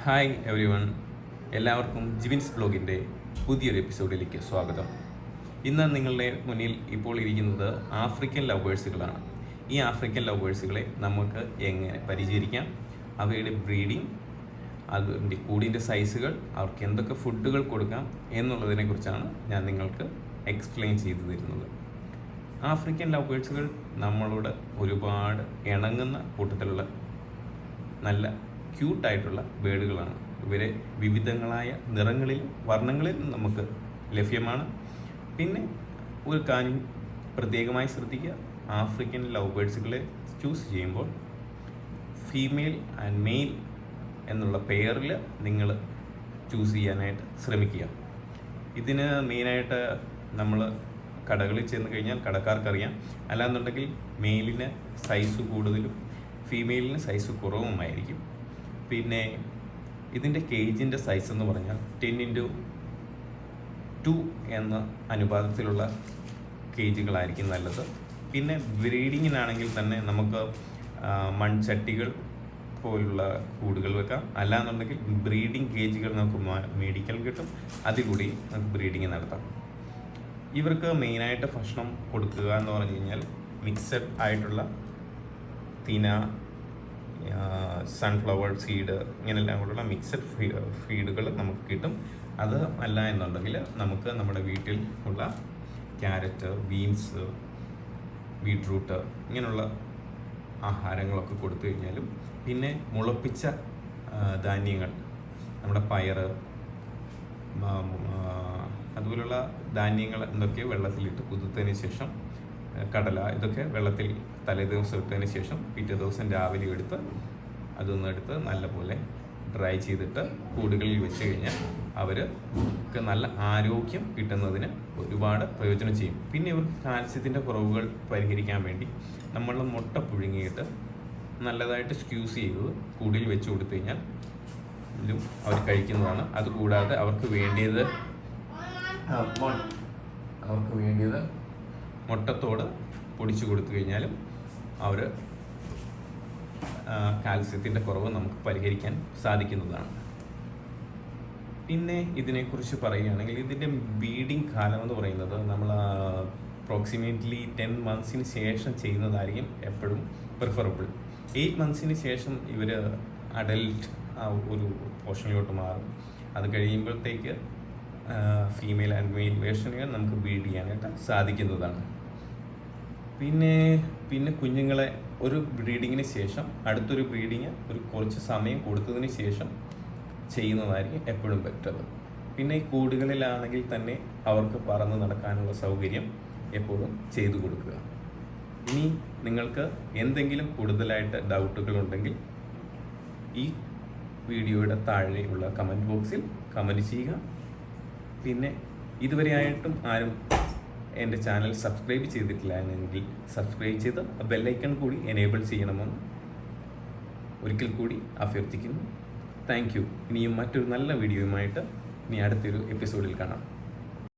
Hi every one, എല്ലാവർക്കും ജിബിൻസ് ബ്ലോഗിൻ്റെ പുതിയൊരു എപ്പിസോഡിലേക്ക് സ്വാഗതം. ഇന്ന് നിങ്ങളുടെ മുന്നിൽ ഇപ്പോൾ ഇരിക്കുന്നത് ആഫ്രിക്കൻ ലവേഴ്സുകളാണ്. ഈ ആഫ്രിക്കൻ ലവേഴ്സുകളെ നമുക്ക് എങ്ങനെ പരിചരിക്കാം, അവയുടെ ബ്രീഡിങ്, അതിൻ്റെ കൂടിൻ്റെ സൈസുകൾ, അവർക്ക് എന്തൊക്കെ ഫുഡുകൾ കൊടുക്കാം എന്നുള്ളതിനെക്കുറിച്ചാണ് ഞാൻ നിങ്ങൾക്ക് എക്സ്പ്ലെയിൻ ചെയ്തു തരുന്നത്. ആഫ്രിക്കൻ ലവേഴ്സുകൾ നമ്മളോട് ഒരുപാട് ഇണങ്ങുന്ന കൂട്ടത്തിലുള്ള നല്ല ക്യൂട്ടായിട്ടുള്ള ബേഡുകളാണ്. ഇവരെ വിവിധങ്ങളായ നിറങ്ങളിലും വർണ്ണങ്ങളിലും നമുക്ക് ലഭ്യമാണ്. പിന്നെ ഒരു കാര്യം പ്രത്യേകമായി ശ്രദ്ധിക്കുക, ആഫ്രിക്കൻ ലവ് ബേഡ്സുകളെ ചൂസ് ചെയ്യുമ്പോൾ ഫീമെയിൽ ആൻഡ് മെയിൽ എന്നുള്ള പെയറിൽ നിങ്ങൾ ചൂസ് ചെയ്യാനായിട്ട് ശ്രമിക്കുക. ഇതിന് മെയിനായിട്ട് നമ്മൾ കടകളിൽ ചെന്ന് കഴിഞ്ഞാൽ കടക്കാർക്കറിയാം. അല്ലാന്നുണ്ടെങ്കിൽ മെയിലിന് സൈസ് കൂടുതലും ഫീമെയിലിന് സൈസ് കുറവുമായിരിക്കും. പിന്നെ ഇതിൻ്റെ കേജിൻ്റെ സൈസ് എന്ന് പറഞ്ഞാൽ 10x2 എന്ന അനുപാതത്തിലുള്ള കേജുകളായിരിക്കും നല്ലത്. പിന്നെ ബ്രീഡിങ്ങിനാണെങ്കിൽ തന്നെ നമുക്ക് മൺചട്ടികൾ പോലുള്ള കൂടുകൾ വെക്കാം. അല്ലാന്നുണ്ടെങ്കിൽ ബ്രീഡിങ് കേജുകൾ നമുക്ക് മേടിക്കാൻ കിട്ടും, അതിലൂടെ നമുക്ക് ബ്രീഡിങ് നടത്താം. ഇവർക്ക് മെയിനായിട്ട് ഭക്ഷണം കൊടുക്കുക എന്ന് പറഞ്ഞു കഴിഞ്ഞാൽ മിക്സഡ് ആയിട്ടുള്ള തിന, സൺഫ്ലവർ സീഡ്, ഇങ്ങനെല്ലാം കൂടെയുള്ള മിക്സഡ് ഫീഡുകൾ നമുക്ക് കിട്ടും. അത് അല്ല എന്നുണ്ടെങ്കിൽ നമുക്ക് നമ്മുടെ വീട്ടിൽ ഉള്ള ക്യാരറ്റ്, ബീൻസ്, ബീട്രൂട്ട് ഇങ്ങനെയുള്ള ആഹാരങ്ങളൊക്കെ കൊടുത്തു കഴിഞ്ഞാലും, പിന്നെ മുളപ്പിച്ച ധാന്യങ്ങൾ, നമ്മുടെ പയർ, അതുപോലുള്ള ധാന്യങ്ങൾ എന്തൊക്കെ വെള്ളത്തിലിട്ട് കുതിർത്തതിന് ശേഷം, കടല, ഇതൊക്കെ വെള്ളത്തിൽ തലേദിവസം ഇട്ടതിന് ശേഷം പിറ്റേ ദിവസം രാവിലെ എടുത്ത് അതൊന്നെടുത്ത് നല്ലപോലെ ഡ്രൈ ചെയ്തിട്ട് കൂടുകളിൽ വെച്ച് കഴിഞ്ഞാൽ അവർക്ക് നല്ല ആരോഗ്യം കിട്ടുന്നതിന് ഒരുപാട് പ്രയോജനം ചെയ്യും. പിന്നെ ഇവർക്ക് കാൽസ്യത്തിൻ്റെ കുറവുകൾ പരിഹരിക്കാൻ വേണ്ടി നമ്മൾ മുട്ട പുഴുങ്ങിയിട്ട് നല്ലതായിട്ട് സ്ക്യൂസ് ചെയ്ത് കൂടിൽ വെച്ച് കൊടുത്തു കഴിഞ്ഞാൽ ഇതും അവർ കഴിക്കുന്നതാണ്. അതുകൂടാതെ അവർക്ക് വേണ്ടിയത് മുട്ടത്തോട് പൊടിച്ചു കൊടുത്തു കഴിഞ്ഞാലും അവർ കാൽസ്യത്തിൻ്റെ കുറവ് നമുക്ക് പരിഹരിക്കാൻ സാധിക്കുന്നതാണ്. പിന്നെ ഇതിനെക്കുറിച്ച് പറയുകയാണെങ്കിൽ ഇതിൻ്റെ ബ്രീഡിങ് കാലം എന്ന് പറയുന്നത് നമ്മൾ അപ്രോക്സിമേറ്റ്ലി 10 months ശേഷം ചെയ്യുന്നതായിരിക്കും എപ്പോഴും പ്രിഫറബിൾ. 8 months ശേഷം ഇവർ അഡൽട്ട് ഒരു പോർഷനിലോട്ട് മാറും. അത് കഴിയുമ്പോഴത്തേക്ക് ഫീമെയിൽ ആൻഡ് മെയിൽ വേർഷനുകൾ നമുക്ക് ബ്രീഡ് ചെയ്യാനായിട്ട് സാധിക്കുന്നതാണ്. പിന്നെ കുഞ്ഞുങ്ങളെ ഒരു ബ്രീഡിങ്ങിന് ശേഷം അടുത്തൊരു ബ്രീഡിങ് ഒരു കുറച്ച് സമയം കൊടുത്തതിന് ശേഷം ചെയ്യുന്നതായിരിക്കും എപ്പോഴും ബെറ്റർ. പിന്നെ ഈ കൂടുകളിലാണെങ്കിൽ തന്നെ അവർക്ക് പറന്ന് നടക്കാനുള്ള സൗകര്യം എപ്പോഴും ചെയ്തു കൊടുക്കുക. ഇനി നിങ്ങൾക്ക് എന്തെങ്കിലും കൂടുതലായിട്ട് ഡൗട്ടുകൾ ഉണ്ടെങ്കിൽ ഈ വീഡിയോയുടെ താഴെയുള്ള കമൻറ്റ് ബോക്സിൽ കമൻറ്റ് ചെയ്യുക. പിന്നെ ഇതുവരെയായിട്ടും ആരും എൻ്റെ ചാനൽ സബ്സ്ക്രൈബ് ചെയ്തിട്ടില്ല എങ്കിൽ സബ്സ്ക്രൈബ് ചെയ്ത് ബെല്ലൈക്കൺ കൂടി എനേബിൾ ചെയ്യണമെന്ന് ഒരിക്കൽ കൂടി അഭ്യർത്ഥിക്കുന്നു. Thank you. ഇനിയും മറ്റൊരു നല്ല വീഡിയോയുമായിട്ട് ഇനി അടുത്തൊരു എപ്പിസോഡിൽ കാണാം.